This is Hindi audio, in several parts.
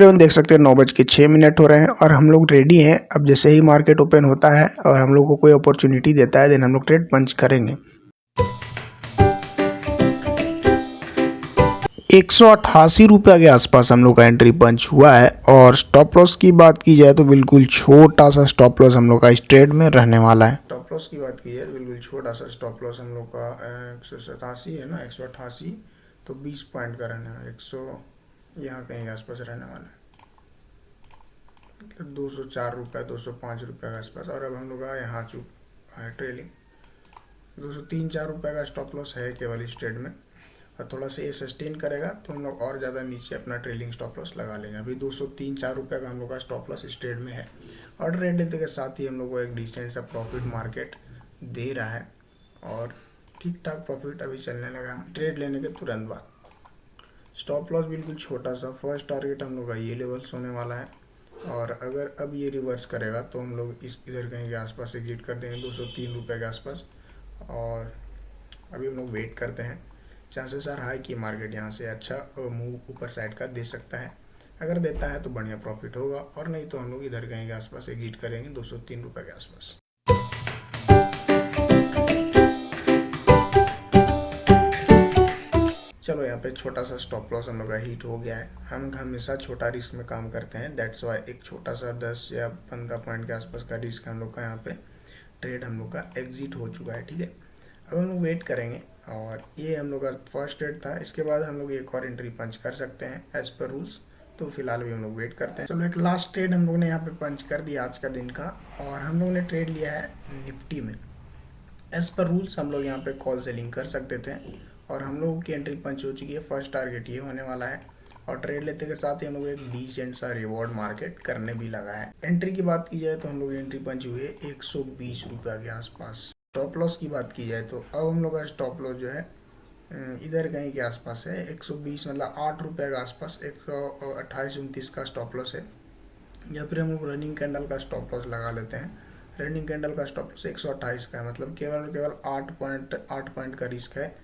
एवरीवन देख सकते हैं 9:06 हो रहे हैं और हम लोग रेडी हैं। अब जैसे ही मार्केट ओपन होता है और हम लोग को कोई अपॉर्चुनिटी देता है देन हम लोग ट्रेड पंच करेंगे। 188 रुपये के आसपास हम लोग का एंट्री पंच हुआ है। और स्टॉप लॉस की बात की जाए तो बिल्कुल छोटा सा स्टॉप लॉस हम लोग का इस ट्रेड में रहने वाला है। स्टॉप लॉस की बात की जाए तो बिल्कुल छोटा सा स्टॉप लॉस हम लोग का 187 है ना, 188 तो 20 पॉइंट का रहना है। 100 यहाँ कहीं के आसपास रहने वाला है, मतलब 204 रुपये 205 रुपये के आसपास। और अब हम लोग का यहाँ चुका है ट्रेलिंग 203-4 रुपये का स्टॉप लॉस है केवल इस ट्रेड में। और थोड़ा सा ये सस्टेन करेगा तो हम लोग और ज़्यादा नीचे अपना ट्रेलिंग स्टॉप लॉस लगा लेंगे। अभी 203-4 रुपये का हम लोग का स्टॉप लॉस इस ट्रेड में है। और ट्रेड लेते के साथ ही हम लोग को एक डिसेंट सा प्रॉफिट मार्केट दे रहा है और ठीक ठाक प्रॉफिट अभी चलने लगा ट्रेड लेने के तुरंत बाद। स्टॉप लॉस बिल्कुल छोटा सा, फर्स्ट टारगेट हम लोग का ये लेवल्स होने वाला है। और अगर अब ये रिवर्स करेगा तो हम लोग इस इधर कहीं के आसपास एग्जिट कर देंगे 203 रुपये के आसपास। और अभी हम लोग वेट करते हैं, चांसेस आर हाई कि मार्केट यहाँ से अच्छा मूव ऊपर साइड का दे सकता है। अगर देता है तो बढ़िया प्रॉफिट होगा और नहीं तो हम लोग इधर कहीं के आसपास एग्जिट करेंगे 203 रुपये के आसपास। चलो यहाँ पे छोटा सा स्टॉप लॉस हम लोग का हिट हो गया है। हम हमेशा छोटा रिस्क में काम करते हैं, दैट्स वाई एक छोटा सा 10 या 15 पॉइंट के आसपास का रिस्क हम लोग का यहाँ पे ट्रेड हम लोग का एग्जिट हो चुका है। ठीक है, अब हम लोग वेट करेंगे। और ये हम लोग का फर्स्ट ट्रेड था, इसके बाद हम लोग एक और एंट्री पंच कर सकते हैं एज पर रूल्स। तो फिलहाल भी हम लोग वेट करते हैं। चलो एक लास्ट ट्रेड हम लोग ने यहाँ पे पंच कर दिया आज का दिन का, और हम लोग ने ट्रेड लिया है निफ्टी में। एज पर रूल्स हम लोग यहाँ पे कॉल सेलिंग कर सकते थे और हम लोगों की एंट्री पंच हो चुकी है। फर्स्ट टारगेट ये होने वाला है और ट्रेड लेते के साथ ही हम लोग एक डिसेंट सा रिवॉर्ड मार्केट करने भी लगा है। एंट्री की बात की जाए तो हम लोग एंट्री पंच हुए 120 रुपये के आसपास। स्टॉप लॉस की बात की जाए तो अब हम लोग का स्टॉप लॉस जो है इधर कहीं के आसपास है 120, मतलब 8 रुपये के आसपास। 128-29 का स्टॉप लॉस है। या फिर हम लोग रनिंग कैंडल का स्टॉप लॉस लगा लेते हैं। रनिंग कैंडल का स्टॉप लॉस 128 का है, मतलब केवल 8 पॉइंट का रिस्क है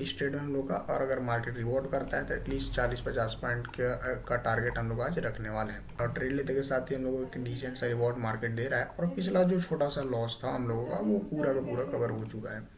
इस ट्रेड में हम लोग का। और अगर मार्केट रिवॉर्ड करता है तो एटलीस्ट 40-50 पॉइंट का टारगेट हम लोग आज रखने वाले हैं। और ट्रेड लेते के साथ ही हम लोगों को डिसेंट सा रिवॉर्ड मार्केट दे रहा है। और पिछला जो छोटा सा लॉस था हम लोगों का वो पूरा का पूरा कवर हो चुका है।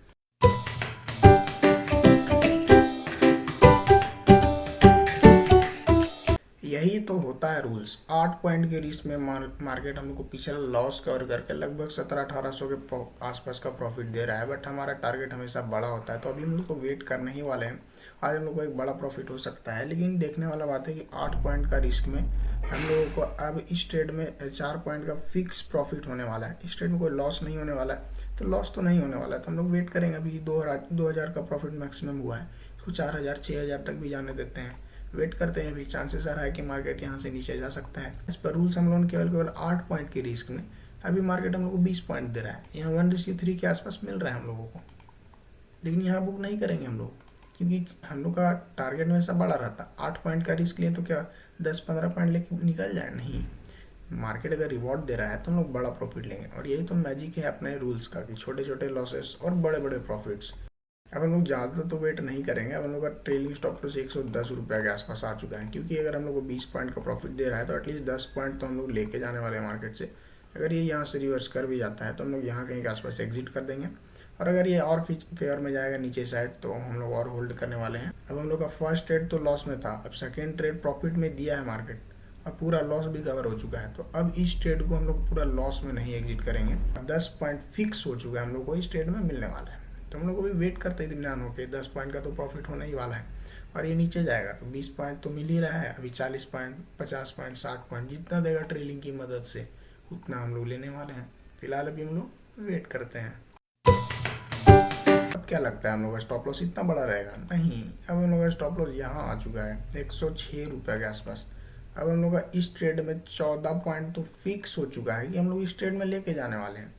यही तो होता है रूल्स। 8 पॉइंट के रिस्क में मार्केट हमको पिछला लॉस कवर करके लगभग 1700-1800 के आसपास का प्रॉफिट दे रहा है। बट हमारा टारगेट हमेशा बड़ा होता है, तो अभी हम लोग को वेट करने ही वाले हैं। आज हम लोग को एक बड़ा प्रॉफिट हो सकता है, लेकिन देखने वाला बात है कि 8 पॉइंट का रिस्क में हम लोगों को अब इस ट्रेड में 4 पॉइंट का फिक्स प्रॉफिट होने वाला है। इस ट्रेड में कोई लॉस नहीं होने वाला है, तो लॉस तो नहीं होने वाला है। तो हम लोग वेट करेंगे। अभी 2000 का प्रॉफिट मैक्सिमम हुआ है, तो 4000-6000 तक भी जाने देते हैं। वेट करते हैं। अभी चांसेस आ रहा है कि मार्केट यहाँ से नीचे जा सकता है। इस पर रूल्स हम लोगों ने केवल 8 पॉइंट के रिस्क में अभी मार्केट हम लोग को 20 पॉइंट दे रहा है। यहाँ 1:3 के आसपास मिल रहा है हम लोगों को, लेकिन यहाँ बुक नहीं करेंगे हम लोग, क्योंकि हम लोग का टारगेट हमेशा बड़ा रहता। 8 पॉइंट का रिस्क लिए तो क्या 10-15 पॉइंट लेके निकल जाए? नहीं, मार्केट अगर रिवॉर्ड दे रहा है तो हम लोग बड़ा प्रॉफिट लेंगे। और यही तो मैजिक है अपने रूल्स का, कि छोटे छोटे लॉसेस और बड़े बड़े प्रॉफिट्स। अब हम लोग ज़्यादा तो वेट नहीं करेंगे। अब हम लोग का ट्रेलिंग स्टॉप लॉस 110 रुपये के आसपास आ चुका है, क्योंकि अगर हम लोग को 20 पॉइंट का प्रॉफिट दे रहा है तो एटलीस्ट 10 पॉइंट तो हम लोग लेके जाने वाले हैं मार्केट से। अगर ये यहाँ से रिवर्स कर भी जाता है तो हम लोग यहाँ कहीं के आसपास एग्जिट कर देंगे। और अगर ये और फेयर में जाएगा नीचे साइड तो हम लोग और होल्ड करने वाले हैं। अब हम लोग का फर्स्ट ट्रेड तो लॉस में था, अब सेकेंड ट्रेड प्रॉफिट में दिया है मार्केट, अब पूरा लॉस भी कवर हो चुका है। तो अब इस ट्रेड को हम लोग पूरा लॉस में नहीं एग्जिट करेंगे। 10 पॉइंट फिक्स हो चुका है हम लोग को इस ट्रेड में मिलने वाला है। तो हम लोग को भी वेट करते ही इत्मीनान हो के 10 पॉइंट का तो प्रॉफिट होने ही वाला है। और ये नीचे जाएगा तो 20 पॉइंट तो मिल ही रहा है। अभी 40 पॉइंट, 50 पॉइंट, 60 पॉइंट जितना देगा ट्रेलिंग की मदद से उतना हम लोग लेने वाले हैं। फिलहाल अभी हम लोग वेट करते हैं। अब क्या लगता है हम लोग का स्टॉप लॉस इतना बड़ा रहेगा? नहीं, अब हम लोग का स्टॉप लॉस यहाँ आ चुका है 106 रुपये के आसपास। अब हम लोग का इस ट्रेड में 14 पॉइंट तो फिक्स हो चुका है कि हम लोग इस ट्रेड में लेके जाने वाले हैं,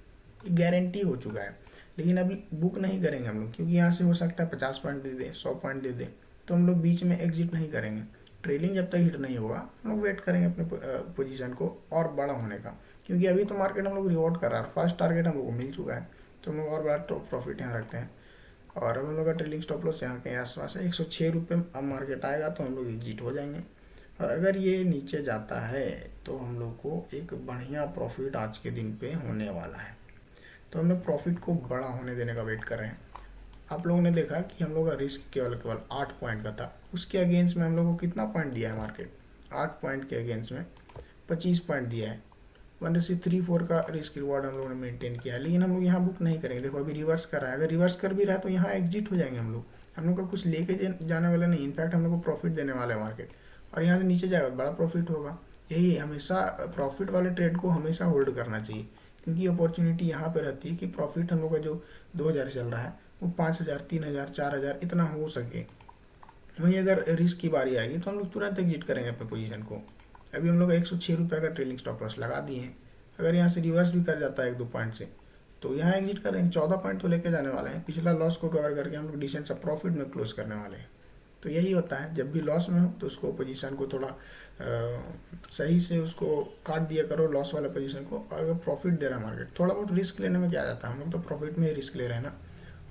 गारंटी हो चुका है। लेकिन अभी बुक नहीं करेंगे हम लोग, क्योंकि यहाँ से हो सकता है 50 पॉइंट दे दे, 100 पॉइंट दे दे, तो हम लोग बीच में एग्जिट नहीं करेंगे। ट्रेलिंग जब तक हिट नहीं होगा हम लोग वेट करेंगे अपने पोजीशन को और बड़ा होने का, क्योंकि अभी तो मार्केट हम लोग रिवॉर्ड कर रहा है। फर्स्ट टारगेट हम लोग को मिल चुका है, तो हम लोग और बड़ा प्रॉफिट यहाँ रखते हैं। और हम लोग का ट्रेलिंग स्टॉप लॉस यहाँ के आसपास है 106 रुपये। अब मार्केट आएगा तो हम लोग एग्जिट हो जाएंगे। और अगर ये नीचे जाता है तो हम लोग को एक बढ़िया प्रॉफिट आज के दिन पे होने वाला है। तो हम लोग प्रॉफिट को बड़ा होने देने का वेट कर रहे हैं। आप लोगों ने देखा कि हम लोग का रिस्क केवल केवल 8 पॉइंट का था, उसके अगेंस्ट में हम लोग को कितना पॉइंट दिया है मार्केट, 8 पॉइंट के अगेंस्ट में 25 पॉइंट दिया है। 1:3-4 का रिस्क रिवॉर्ड हम लोगों ने मेंटेन किया है, लेकिन हम लोग यहाँ बुक नहीं करेंगे। देखो अभी रिवर्स कर रहा है, अगर रिवर्स कर भी रहा है तो यहाँ एग्जिट हो जाएंगे हम लोग का कुछ लेके जाने वाला नहीं, इनफैक्ट हम लोग को प्रॉफिट देने वाला है मार्केट। और यहाँ से नीचे जाएगा बड़ा प्रॉफिट होगा। यही हमेशा प्रॉफिट वाले ट्रेड को हमेशा होल्ड करना चाहिए, क्योंकि अपॉर्चुनिटी यहाँ पे रहती है कि प्रॉफिट हम लोग का जो 2,000 चल रहा है वो 5,000, 3,000, 4,000 इतना हो सके। वहीं अगर रिस्क की बारी आएगी तो हम लोग तुरंत एग्जिट करेंगे अपने पोजीशन को। अभी हम लोग 106 रुपये का ट्रेलिंग स्टॉप लॉस लगा दिए हैं। अगर यहाँ से रिवर्स भी कर जाता है 1-2 पॉइंट से तो यहाँ एग्जिट करेंगे। 14 पॉइंट तो लेके जाने वाले हैं, पिछला लॉस को कवर करके हम लोग डिसेंट सा प्रॉफिट में क्लोज करने वाले हैं। तो यही होता है, जब भी लॉस में हो तो उसको पोजीशन को थोड़ा सही से उसको काट दिया करो, लॉस वाले पोजीशन को। अगर प्रॉफिट दे रहा है मार्केट, थोड़ा बहुत रिस्क लेने में क्या जाता है, हम लोग तो प्रॉफिट में ही रिस्क ले रहे हैं ना।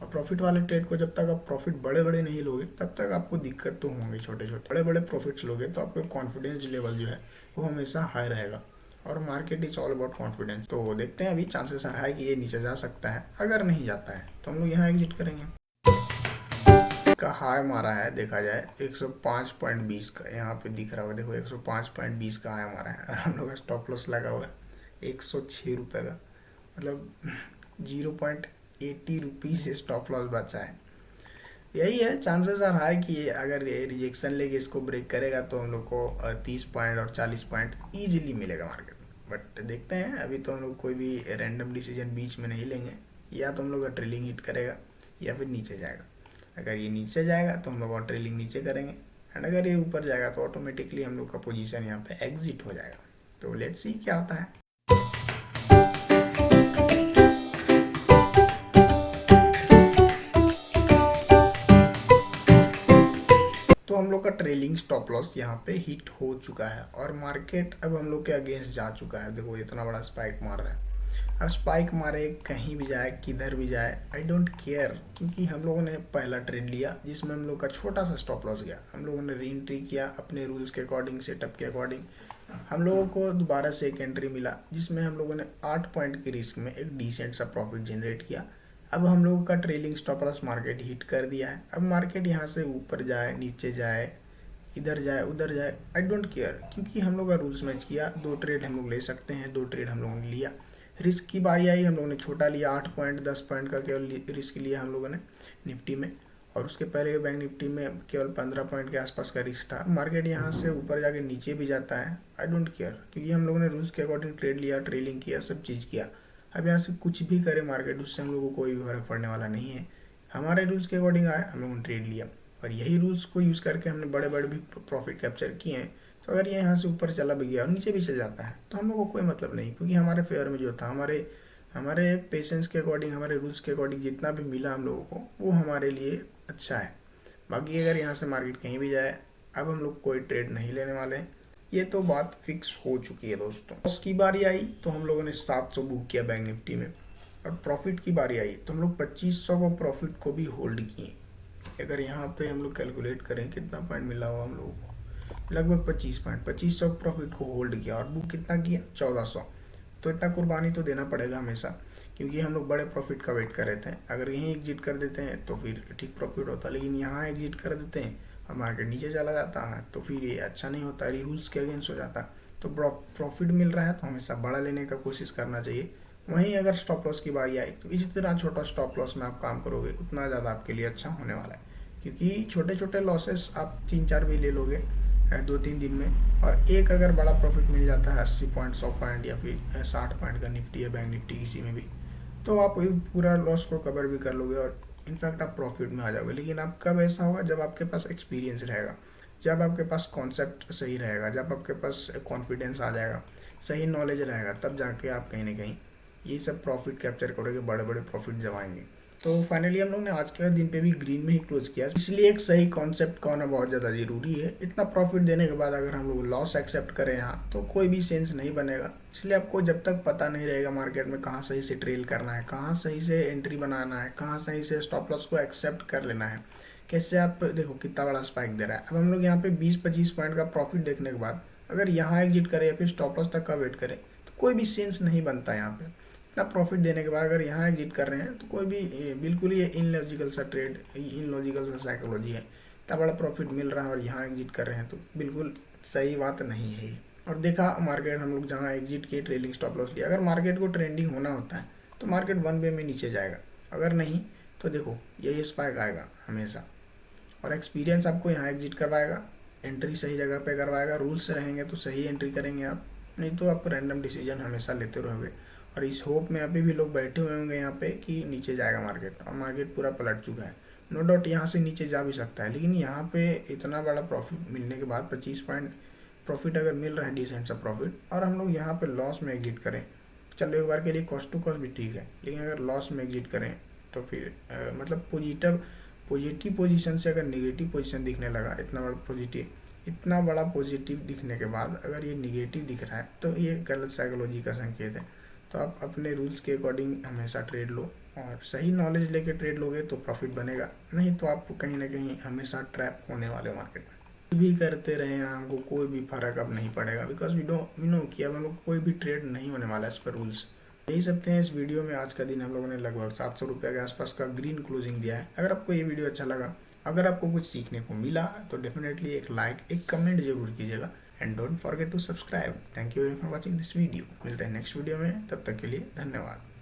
और प्रॉफिट वाले ट्रेड को जब तक आप प्रॉफिट बड़े बड़े नहीं लोगे तब तक आपको दिक्कत तो होंगे। छोटे छोटे बड़े बड़े प्रॉफिट्स लोगे तो आपका कॉन्फिडेंस लेवल जो है वो हमेशा हाई रहेगा, और market is all about confidence. तो देखते हैं, अभी चांसेस है कि ये नीचे जा सकता है। अगर नहीं जाता है तो हम लोग यहाँ एग्जिट करेंगे। का हाई मारा है, देखा जाए 105.20 का, यहाँ पे दिख रहा होगा, देखो 105.20 का हाई मारा है, और हम लोग का स्टॉप लॉस लगा हुआ है 106 रुपये का, मतलब 0.80 रुपीज़ से स्टॉप लॉस बचा है। यही है, चांसेस आर हाई कि ये अगर ये रिजेक्शन लेके इसको ब्रेक करेगा तो हम लोग को 30 पॉइंट और 40 पॉइंट ईजिली मिलेगा मार्केट। बट देखते हैं, अभी तो हम लोग कोई भी रैंडम डिसीजन बीच में नहीं लेंगे। या तो हम लोग का ट्रेलिंग हिट करेगा या फिर नीचे जाएगा। अगर ये नीचे जाएगा तो हम लोग और ट्रेलिंग नीचे करेंगे, एंड अगर ये ऊपर जाएगा तो ऑटोमेटिकली हम लोग का पोजीशन यहाँ पे एग्जिट हो जाएगा। तो लेट्स सी क्या होता है। तो हम लोग का ट्रेलिंग स्टॉप लॉस यहाँ पे हिट हो चुका है, और मार्केट अब हम लोग के अगेंस्ट जा चुका है। देखो इतना बड़ा स्पाइक मार रहा है। अब स्पाइक मारे कहीं भी जाए, किधर भी जाए, आई डोंट केयर, क्योंकि हम लोगों ने पहला ट्रेड लिया जिसमें हम लोग का छोटा सा स्टॉप लॉस गया। हम लोगों ने री एंट्री किया अपने रूल्स के अकॉर्डिंग, सेटअप के अकॉर्डिंग। हम लोगों को दोबारा से एक एंट्री मिला जिसमें हम लोगों ने 8 पॉइंट की रिस्क में एक डिसेंट सा प्रॉफिट जनरेट किया। अब हम लोगों का trailing stop loss market hit कर दिया है। अब मार्केट यहाँ से ऊपर जाए, नीचे जाए, इधर जाए, उधर जाए, आई डोंट केयर, क्योंकि हम लोग का रूल्स मैच किया। 2 ट्रेड हम लोग ले सकते हैं, 2 ट्रेड हम लोगों ने लिया। रिस्क की बारी आई, हम लोगों ने छोटा लिया, 8 पॉइंट 10 पॉइंट का केवल रिस्क लिया हम लोगों ने निफ्टी में। और उसके पहले बैंक निफ्टी में केवल 15 पॉइंट के आसपास का रिस्क था। मार्केट यहाँ से ऊपर जाके नीचे भी जाता है, आई डोंट केयर, क्योंकि हम लोगों ने रूल्स के अकॉर्डिंग ट्रेड लिया, ट्रेलिंग किया, सब चीज़ किया। अब यहाँ से कुछ भी करे मार्केट, उससे हम लोगों को कोई भी फर्क पड़ने वाला नहीं है। हमारे रूल्स के अकॉर्डिंग आए, हम लोगों ने ट्रेड लिया, और यही रूल्स को यूज़ करके हमने बड़े बड़े भी प्रॉफिट कैप्चर किए हैं। तो अगर ये यहाँ से ऊपर चला भी गया और नीचे भी चल जाता है तो हम लोग को कोई मतलब नहीं, क्योंकि हमारे फेवर में जो था, हमारे पेशेंस के अकॉर्डिंग, हमारे रूल्स के अकॉर्डिंग जितना भी मिला हम लोगों को, वो हमारे लिए अच्छा है। बाकी अगर यहाँ से मार्केट कहीं भी जाए, अब हम लोग कोई ट्रेड नहीं लेने वाले हैं, ये तो बात फिक्स हो चुकी है दोस्तों। लॉस की बारी आई तो हम लोगों ने 700 बुक किया बैंक निफ्टी में, और प्रॉफिट की बारी आई तो हम लोग 2500 को प्रॉफिट को भी होल्ड किए। अगर यहाँ पे हम लोग कैलकुलेट करें कितना पॉइंट मिला हुआ हम लोगों को, लगभग 25 पॉइंट, 2500 प्रॉफिट को होल्ड किया, और बुक कितना किया, 1400। तो इतना कुर्बानी तो देना पड़ेगा हमेशा, क्योंकि हम लोग बड़े प्रॉफिट का वेट कर रहे थे। अगर यहीं एग्जिट कर देते हैं तो फिर ठीक प्रॉफिट होता, लेकिन यहाँ एग्जिट कर देते हैं और मार्केट नीचे चला जाता है तो फिर ये अच्छा नहीं होता, रूल्स के अगेंस्ट हो जाता। तो प्रॉफिट मिल रहा है तो हमेशा बड़ा लेने का कोशिश करना चाहिए। वहीं अगर स्टॉप लॉस की बारी आई तो इसी तरह छोटा स्टॉप लॉस में आप काम करोगे, उतना ज़्यादा आपके लिए अच्छा होने वाला है, क्योंकि छोटे छोटे लॉसेस आप 3-4 भी ले लोगे 2-3 दिन में, और एक अगर बड़ा प्रॉफिट मिल जाता है 80 पॉइंट, 100 पॉइंट या फिर 60 पॉइंट का निफ्टी या बैंक निफ्टी किसी में भी, तो आप पूरा लॉस को कवर भी कर लोगे और इनफैक्ट आप प्रॉफिट में आ जाओगे। लेकिन आप कब ऐसा होगा, जब आपके पास एक्सपीरियंस रहेगा, जब आपके पास कॉन्सेप्ट सही रहेगा, जब आपके पास कॉन्फिडेंस आ जाएगा, सही नॉलेज रहेगा, तब जाके आप कहीं ना कहीं ये सब प्रॉफिट कैप्चर करोगे, बड़े बड़े प्रॉफिट जमाएंगे। तो फाइनली हम लोग ने आज के दिन पे भी ग्रीन में ही क्लोज किया, इसलिए एक सही कॉन्सेप्ट का होना बहुत ज़्यादा ज़रूरी है। इतना प्रॉफिट देने के बाद अगर हम लोग लॉस एक्सेप्ट करें यहाँ तो कोई भी सेंस नहीं बनेगा। इसलिए आपको जब तक पता नहीं रहेगा मार्केट में कहाँ सही से ट्रेल करना है, कहाँ सही से एंट्री बनाना है, कहाँ सही से स्टॉप लॉस को एक्सेप्ट कर लेना है, कैसे आप देखो कितना बड़ा स्पाइक दे रहा है। अब हम लोग यहाँ पे 20-25 पॉइंट का प्रॉफिट देखने के बाद अगर यहाँ एग्जिट करें या फिर स्टॉप लॉस तक का वेट करें तो कोई भी सेंस नहीं बनता यहाँ पे। इतना प्रॉफिट देने के बाद अगर यहाँ एग्जिट कर रहे हैं तो कोई भी बिल्कुल ये इनलॉजिकल सा ट्रेड, इनलॉजिकल सा साइकोलॉजी है। इतना बड़ा प्रॉफिट मिल रहा है और यहाँ एग्जिट कर रहे हैं तो बिल्कुल सही बात नहीं है ये। और देखा मार्केट हम लोग जहाँ एग्जिट किए, ट्रेलिंग स्टॉप लॉस लिया। अगर मार्केट को ट्रेंडिंग होना होता है तो मार्केट वन वे में नीचे जाएगा, अगर नहीं तो देखो यही स्पाइक आएगा हमेशा। और एक्सपीरियंस आपको यहाँ एग्जिट करवाएगा, एंट्री सही जगह पे करवाएगा। रूल्स रहेंगे तो सही एंट्री करेंगे आप, नहीं तो आप रैंडम डिसीजन हमेशा लेते रहोगे। और इस होप में अभी भी लोग बैठे हुए होंगे यहाँ पे कि नीचे जाएगा मार्केट, और मार्केट पूरा पलट चुका है। नो डाउट यहाँ से नीचे जा भी सकता है, लेकिन यहाँ पे इतना बड़ा प्रॉफिट मिलने के बाद 25 पॉइंट प्रॉफिट अगर मिल रहा है, डिसेंट सा प्रॉफिट, और हम लोग यहाँ पे लॉस में एग्जिट करें, चलो एक बार के लिए कॉस्ट टू कॉस्ट भी ठीक है, लेकिन अगर लॉस में एग्जिट करें तो फिर मतलब पॉजिटिव पोजीशन से अगर नेगेटिव पोजीशन दिखने लगा, इतना बड़ा पॉजिटिव दिखने के बाद अगर ये निगेटिव दिख रहा है तो ये गलत साइकोलॉजी का संकेत है। तो आप अपने रूल्स के अकॉर्डिंग हमेशा ट्रेड लो, और सही नॉलेज लेके ट्रेड लोगे तो प्रॉफिट बनेगा, नहीं तो आप कहीं ना कहीं हमेशा ट्रैप होने वाले हो मार्केट में। भी करते रहे हमको कोई भी फर्क अब नहीं पड़ेगा, बिकॉज वी नो कि अब हम लोग कोई भी ट्रेड नहीं होने वाला है इस पर रूल्स। यही सब थे इस वीडियो में। आज का दिन हम लोगों ने लगभग 700 रुपये के आसपास का ग्रीन क्लोजिंग दिया है। अगर आपको ये वीडियो अच्छा लगा, अगर आपको कुछ सीखने को मिला तो डेफिनेटली एक लाइक, एक कमेंट जरूर कीजिएगा, and don't forget to subscribe. Thank you for watching this video. मिलते हैं नेक्स्ट वीडियो में, तब तक के लिए धन्यवाद।